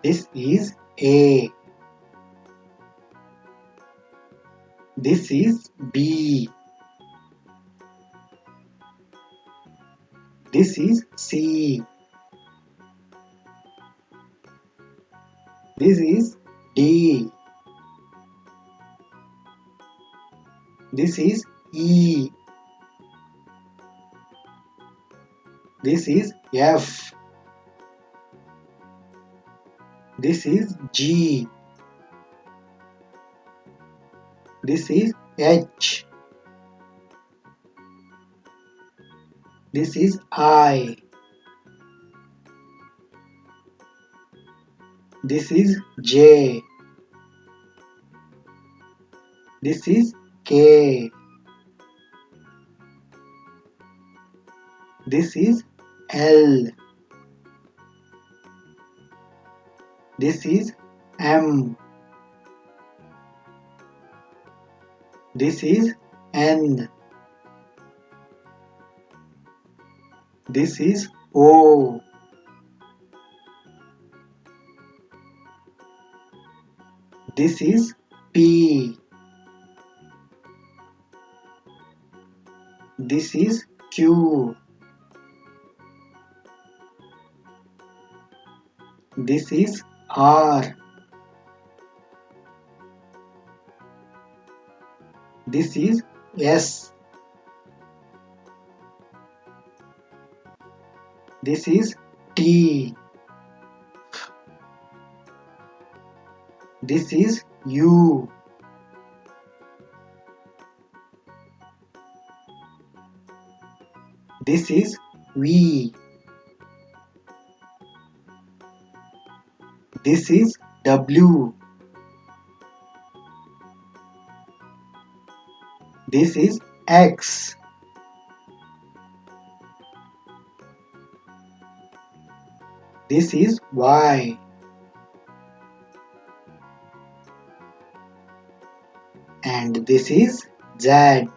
This is A. This is B. This is C. This is D. This is E. This is F. This is G. This is H. This is I. This is J. This is K. This is L. This is M. This is N. This is O. This is P. This is Q. This is R. This is S. This is T. This is U. This is V. This is W. This is X. This is Y. And this is Z.